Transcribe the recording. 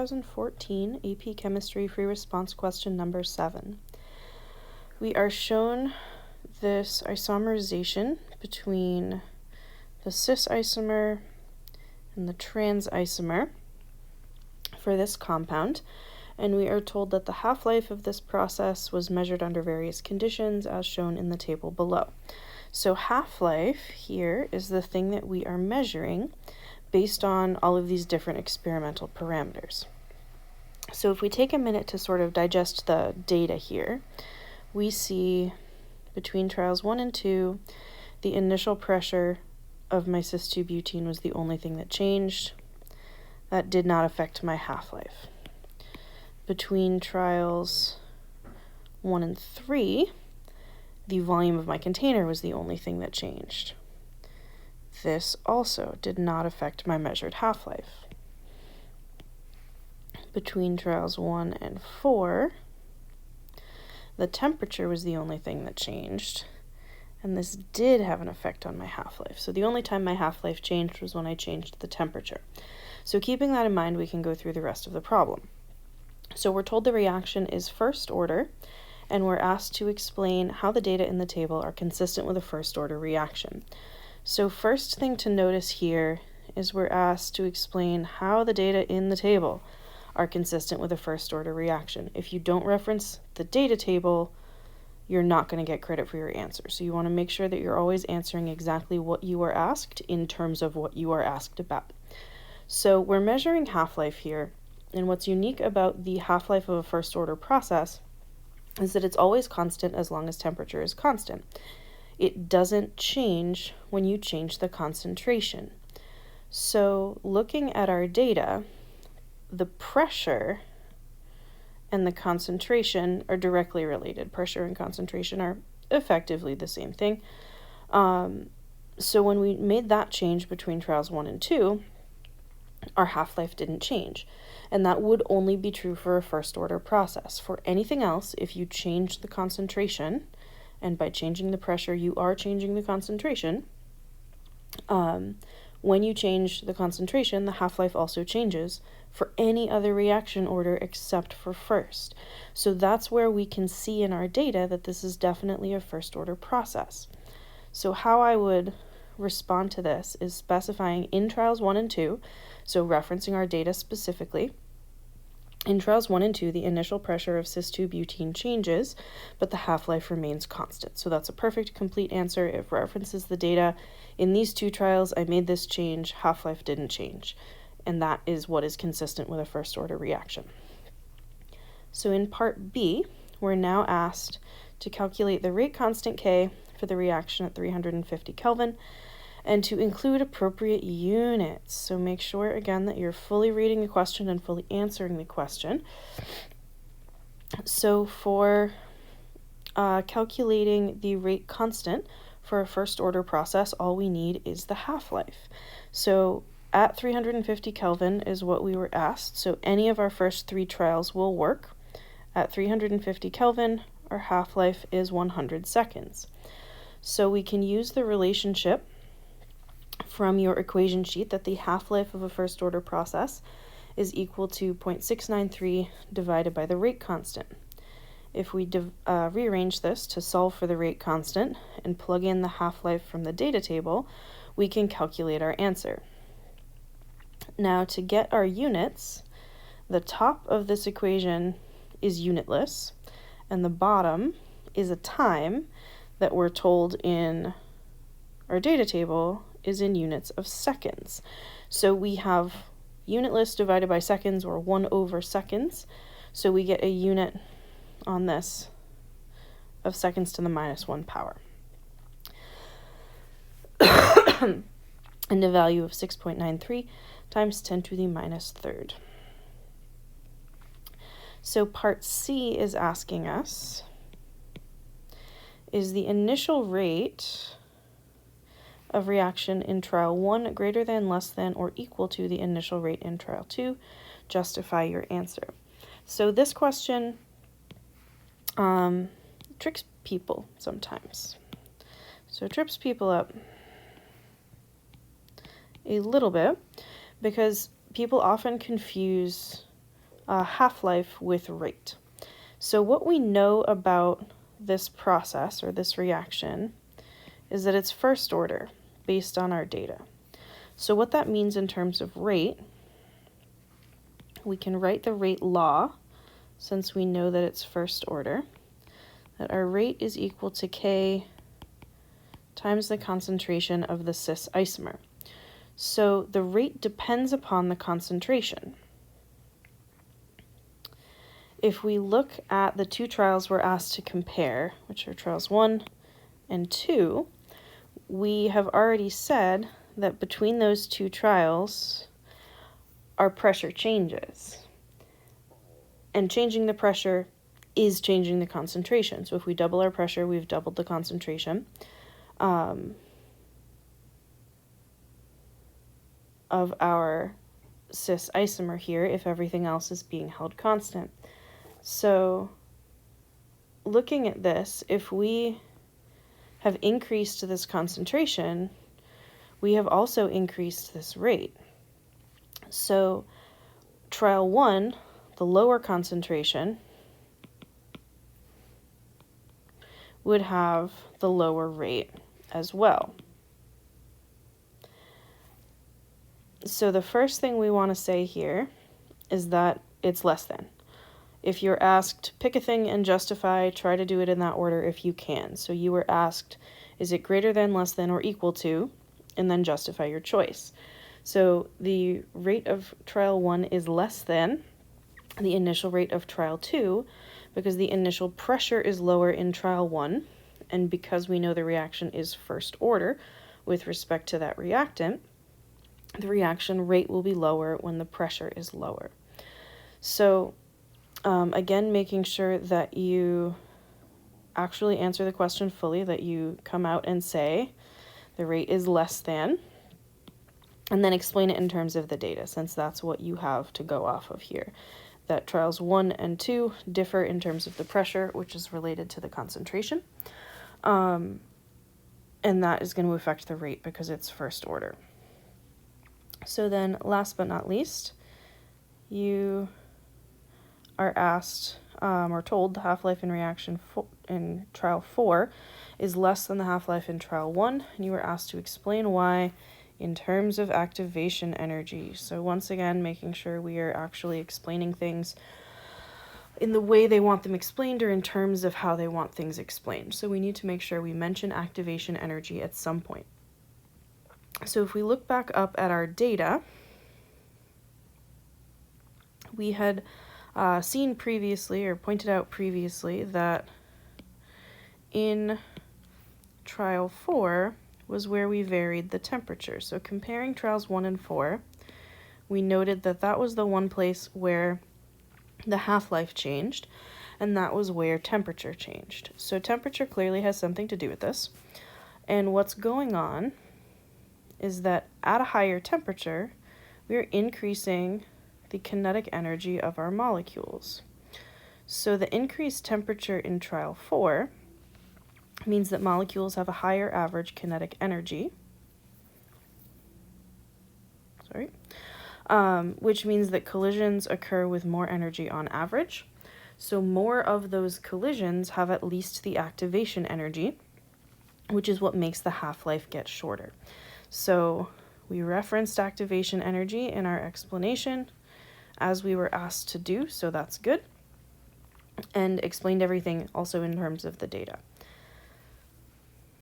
2014 AP Chemistry Free Response question number 7. We are shown this isomerization between the cis isomer and the trans isomer for this compound, and we are told that the half-life of this process was measured under various conditions as shown in the table below. So half-life here is the thing that we are measuring based on all of these different experimental parameters. So if we take a minute to sort of digest the data here, we see between trials 1 and 2, the initial pressure of my cis-2-butene was the only thing that changed. That did not affect my half-life. Between trials 1 and 3, the volume of my container was the only thing that changed. This also did not affect my measured half-life. Between trials 1 and 4, the temperature was the only thing that changed, and this did have an effect on my half-life. So the only time my half-life changed was when I changed the temperature. So keeping that in mind, we can go through the rest of the problem. So we're told the reaction is first order, and we're asked to explain how the data in the table are consistent with a first order reaction. So first thing to notice here is we're asked to explain how the data in the table are consistent with a first order reaction. If you don't reference the data table, you're not going to get credit for your answer. So you want to make sure that you're always answering exactly what you are asked in terms of what you are asked about. So we're measuring half-life here, and what's unique about the half-life of a first order process is that it's always constant as long as temperature is constant. It doesn't change when you change the concentration. So looking at our data, the pressure and the concentration are directly related. Pressure and concentration are effectively the same thing. So when we made that change between trials 1 and 2, our half-life didn't change. And that would only be true for a first order process. For anything else, if you change the concentration, and by changing the pressure, you are changing the concentration, when you change the concentration, the half-life also changes for any other reaction order except for first. So that's where we can see in our data that this is definitely a first order process. So how I would respond to this is specifying in trials 1 and 2, so referencing our data specifically. In trials 1 and 2, the initial pressure of cis-2-butene changes, but the half-life remains constant. So that's a perfect, complete answer. It references the data. In these 2 trials, I made this change, half-life didn't change. And that is what is consistent with a first-order reaction. So in part B, we're now asked to calculate the rate constant K for the reaction at 350 Kelvin, and to include appropriate units. So make sure, again, that you're fully reading the question and fully answering the question. So for calculating the rate constant for a first order process, all we need is the half-life. So at 350 Kelvin is what we were asked. So any of our first 3 trials will work. At 350 Kelvin, our half-life is 100 seconds. So we can use the relationship from your equation sheet that the half-life of a first order process is equal to 0.693 divided by the rate constant. If we rearrange this to solve for the rate constant and plug in the half-life from the data table, we can calculate our answer. Now to get our units, the top of this equation is unitless, and the bottom is a time that we're told in our data table is in units of seconds. So we have unitless divided by seconds, or 1 over seconds. So we get a unit on this of seconds to the -1 power. And a value of 6.93 times 10 to the -3rd. So part C is asking us, is the initial rate of reaction in trial 1 greater than, less than, or equal to the initial rate in trial 2? Justify your answer. So this question tricks people sometimes. So it trips people up a little bit because people often confuse half-life with rate. So what we know about this process or this reaction is that it's first order based on our data. So what that means in terms of rate, we can write the rate law, since we know that it's first order, that our rate is equal to K times the concentration of the cis isomer. So the rate depends upon the concentration. If we look at the two trials we're asked to compare, which are trials 1 and 2, we have already said that between those two trials, our pressure changes. And changing the pressure is changing the concentration. So if we double our pressure, we've doubled the concentration of our cis isomer here if everything else is being held constant. So looking at this, if we have increased this concentration, we have also increased this rate. So trial 1, the lower concentration, would have the lower rate as well. So the first thing we want to say here is that it's less than. If you're asked, pick a thing and justify, try to do it in that order if you can. So you were asked, is it greater than, less than, or equal to, and then justify your choice. So the rate of trial 1 is less than the initial rate of trial 2 because the initial pressure is lower in trial 1, and because we know the reaction is first order with respect to that reactant, the reaction rate will be lower when the pressure is lower. So again, making sure that you actually answer the question fully, that you come out and say the rate is less than, and then explain it in terms of the data, since that's what you have to go off of here. That trials 1 and 2 differ in terms of the pressure, which is related to the concentration, and that is going to affect the rate because it's first order. So then, last but not least, you are asked or told the half-life in reaction in trial 4 is less than the half-life in trial 1, and you were asked to explain why in terms of activation energy. So once again, making sure we are actually explaining things in the way they want them explained or in terms of how they want things explained. So we need to make sure we mention activation energy at some point. So if we look back up at our data, we had seen previously, or pointed out previously, that in trial 4 was where we varied the temperature. So comparing trials 1 and 4, we noted that that was the one place where the half-life changed, and that was where temperature changed. So temperature clearly has something to do with this. And what's going on is that at a higher temperature, we are increasing the kinetic energy of our molecules. So the increased temperature in trial 4 means that molecules have a higher average kinetic energy, which means that collisions occur with more energy on average. So more of those collisions have at least the activation energy, which is what makes the half-life get shorter. So we referenced activation energy in our explanation as we were asked to do, so that's good, and explained everything also in terms of the data.